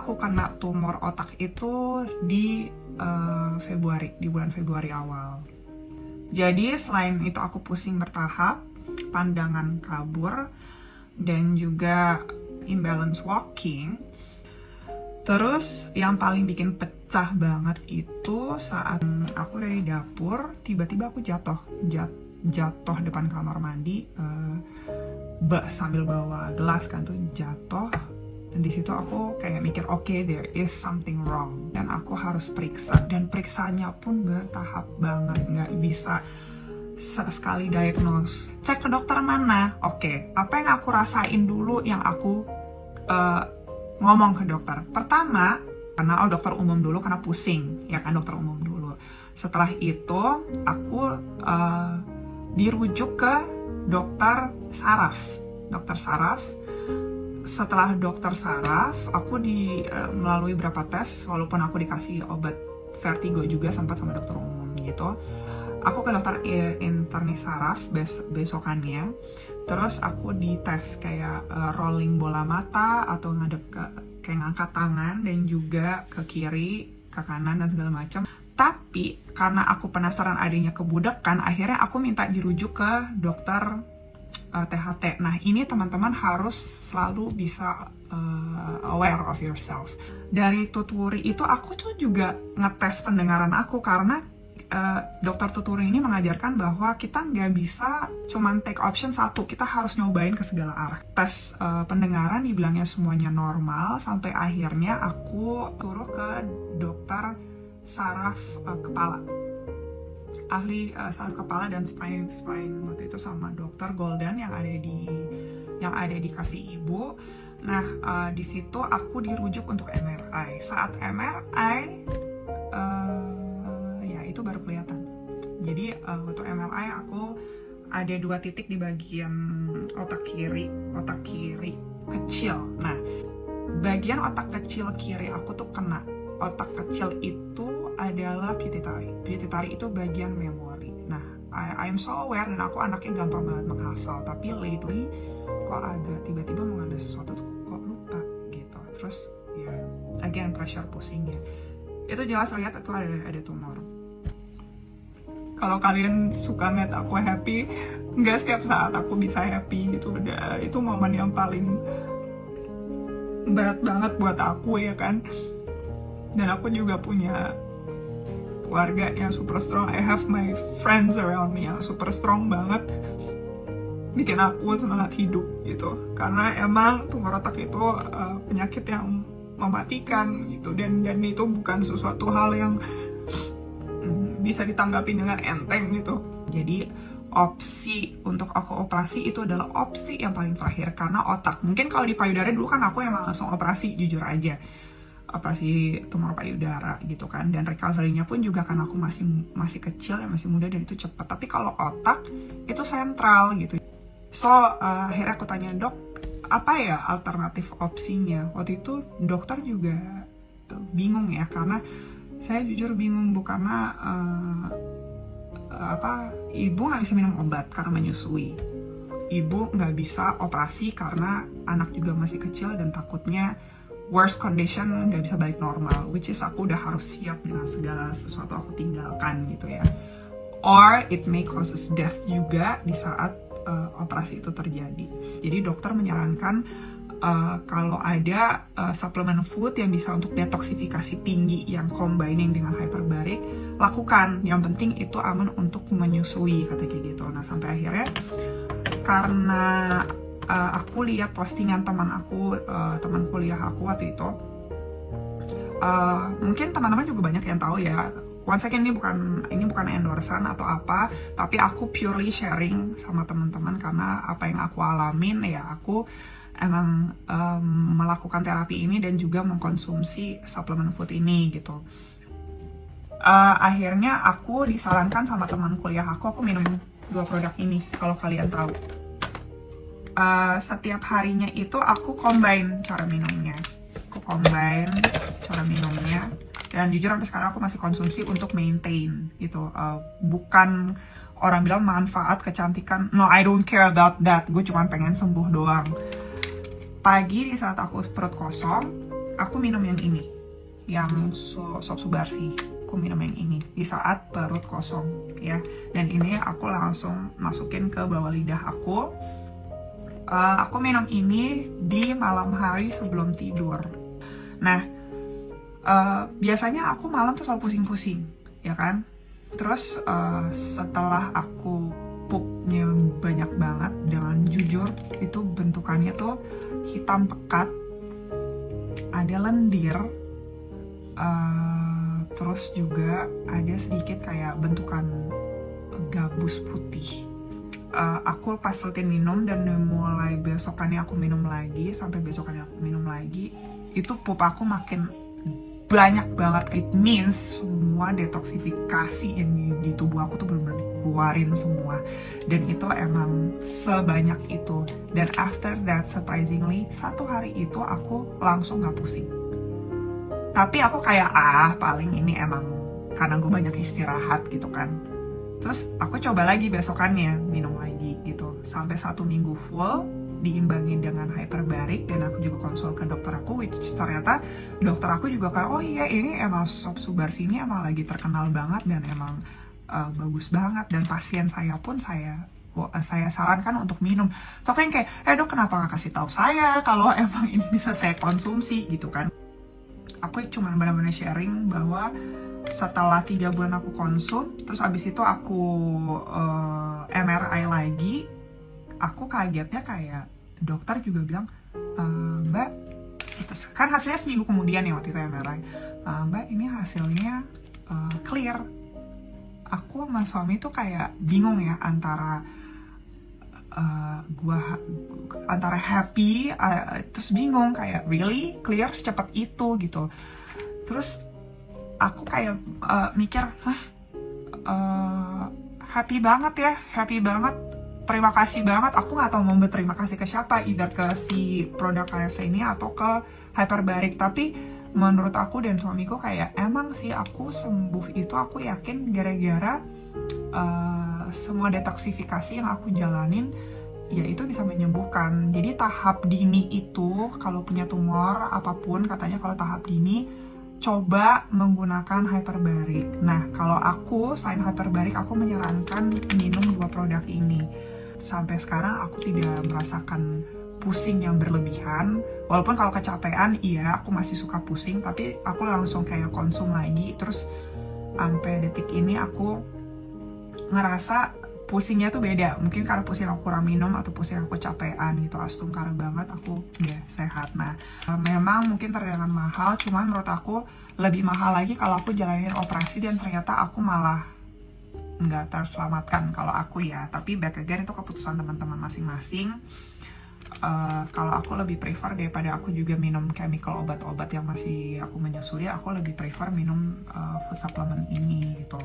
aku kena tumor otak itu di bulan Februari awal. Jadi selain itu aku pusing bertahap, pandangan kabur, dan juga imbalance walking. Terus yang paling bikin pecah banget itu saat aku dari dapur, tiba-tiba aku jatuh depan kamar mandi, sambil bawa gelas kan tuh jatuh. Dan di situ aku kayak mikir, oke, there is something wrong dan aku harus periksa. Dan periksanya pun bertahap banget, nggak bisa sekali diagnose. Cek ke dokter mana? Oke, apa yang aku rasain dulu yang aku ngomong ke dokter. Pertama, karena dokter umum dulu karena pusing, ya kan, dokter umum dulu. Setelah itu aku dirujuk ke dokter saraf. Setelah dokter saraf, aku melalui beberapa tes, walaupun aku dikasih obat vertigo juga sempat sama dokter umum gitu. Aku ke dokter internis saraf besokannya, terus aku dites kayak rolling bola mata atau ngadep kayak ngangkat tangan dan juga ke kiri, ke kanan dan segala macam. Tapi karena aku penasaran adanya kebudekan, akhirnya aku minta dirujuk ke dokter THT. Nah, ini teman-teman harus selalu bisa aware of yourself. Dari tuturi itu aku tuh juga ngetes pendengaran aku karena dokter tuturi ini mengajarkan bahwa kita nggak bisa cuman take option satu, kita harus nyobain ke segala arah. Tes pendengaran dibilangnya semuanya normal, sampai akhirnya aku suruh ke dokter saraf kepala. Ahli saraf kepala dan spine waktu itu sama dokter Golden yang ada di Kasih Ibu. Nah, di situ aku dirujuk untuk MRI. Saat MRI ya itu baru kelihatan. Jadi waktu MRI aku ada 2 titik di bagian otak kiri kecil. Nah, bagian otak kecil kiri aku tuh kena. Otak kecil itu adalah pituitary. Pituitary itu bagian memori. Nah, I'm so aware dan aku anaknya gampang banget menghafal. Tapi lately kok agak tiba-tiba mau ngambil sesuatu tuh kok lupa gitu. Terus ya, again pressure pusingnya. Itu jelas terlihat itu ada tumor. Kalau kalian suka ngeliat aku happy, nggak setiap saat aku bisa happy gitu. Itu momen yang paling berat banget buat aku ya kan. Dan aku juga punya keluarga yang super strong. I have my friends around me yang super strong banget, bikin aku semangat hidup gitu. Karena emang tumor otak itu penyakit yang mematikan gitu, dan itu bukan sesuatu hal yang bisa ditanggapi dengan enteng gitu. Jadi opsi untuk aku operasi itu adalah opsi yang paling terakhir karena otak. Mungkin kalau di payudara dulu kan aku emang langsung operasi, jujur aja. Operasi tumor payudara gitu kan, dan recovery-nya pun juga karena aku masih kecil ya, masih muda dan itu cepat. Tapi kalau otak itu sentral gitu. So akhirnya aku tanya, dok, apa ya alternatif opsinya? Waktu itu dokter juga bingung ya, karena saya jujur bingung, karena ibu nggak bisa minum obat karena menyusui, ibu nggak bisa operasi karena anak juga masih kecil dan takutnya worst condition nggak bisa balik normal, which is aku udah harus siap dengan segala sesuatu aku tinggalkan gitu ya. Or it may causes death juga di saat operasi itu terjadi. Jadi dokter menyarankan kalau ada suplemen food yang bisa untuk detoksifikasi tinggi yang combining dengan hyperbaric, lakukan. Yang penting itu aman untuk menyusui, kata kayak gitu. Nah, sampai akhirnya karena aku lihat postingan teman kuliah aku waktu itu, mungkin teman-teman juga banyak yang tahu ya. Once again, ini bukan endorsean atau apa, tapi aku purely sharing sama teman-teman karena apa yang aku alamin ya, aku emang melakukan terapi ini dan juga mengkonsumsi suplemen food ini gitu. Akhirnya aku disarankan sama teman kuliah aku minum 2 produk ini. Kalau kalian tahu, setiap harinya itu aku combine cara minumnya. Dan jujur sampai sekarang aku masih konsumsi untuk maintain gitu. Bukan orang bilang manfaat kecantikan, no, I don't care about that. Gue cuma pengen sembuh doang. Pagi di saat aku perut kosong, aku minum yang ini, yang Sop Subarsi. Aku minum yang ini di saat perut kosong ya, dan ini aku langsung masukin ke bawah lidah aku. Aku minum ini di malam hari sebelum tidur. Nah, biasanya aku malam tuh selalu pusing-pusing, ya kan? Terus setelah aku pupnya banyak banget, dengan jujur itu bentukannya tuh hitam pekat, ada lendir, terus juga ada sedikit kayak bentukan gabus putih. Aku pas rutin minum dan mulai besokannya aku minum lagi, sampai besokannya aku minum lagi, itu pup aku makin banyak banget. It means semua detoksifikasi yang di tubuh aku tuh benar-benar dikeluarin semua, dan itu emang sebanyak itu. Dan after that, surprisingly, 1 hari itu aku langsung gak pusing. Tapi aku kayak paling ini emang karena gue banyak istirahat gitu kan. Terus aku coba lagi besokannya minum lagi gitu, sampai 1 minggu full diimbangi dengan hyperbarik. Dan aku juga konsul ke dokter aku, which ternyata dokter aku juga kayak, oh iya ini emang Sop Subarsi ini emang lagi terkenal banget dan emang bagus banget, dan pasien saya pun saya sarankan untuk minum. So kayak dok, kenapa nggak kasih tahu saya kalau emang ini bisa saya konsumsi gitu kan. Aku cuma benar-benar sharing bahwa setelah 3 bulan aku konsum, terus abis itu aku MRI lagi, aku kagetnya kayak dokter juga bilang, Mbak, kan hasilnya seminggu kemudian ya waktu itu MRI, Mbak ini hasilnya clear. Aku sama suami tuh kayak bingung ya, antara antara happy, terus bingung kayak really clear secepat itu gitu. Terus aku kayak mikir, happy banget, terima kasih banget. Aku nggak tahu mau berterima kasih ke siapa, either ke si produk KFC ini atau ke hyperbarik. Tapi menurut aku dan suamiku kayak emang sih aku sembuh itu, aku yakin gara-gara semua detoksifikasi yang aku jalanin, ya itu bisa menyembuhkan. Jadi tahap dini itu, kalau punya tumor apapun, katanya kalau tahap dini coba menggunakan hyperbarik. Nah, kalau aku selain hyperbarik, aku menyarankan minum 2 produk ini. Sampai sekarang aku tidak merasakan pusing yang berlebihan. Walaupun kalau kecapean, iya aku masih suka pusing, tapi aku langsung kayak konsum lagi. Terus sampai detik ini aku ngerasa pusingnya tuh beda. Mungkin karena pusing aku kurang minum atau pusing aku capean gitu, astungkar banget, aku udah sehat. Nah, memang mungkin terdengar mahal, cuman menurut aku lebih mahal lagi kalau aku jalanin operasi dan ternyata aku malah nggak terselamatkan kalau aku ya. Tapi back again itu keputusan teman-teman masing-masing. Kalau aku lebih prefer daripada aku juga minum chemical obat-obat yang masih aku menyusui, aku lebih prefer minum food supplement ini gitu.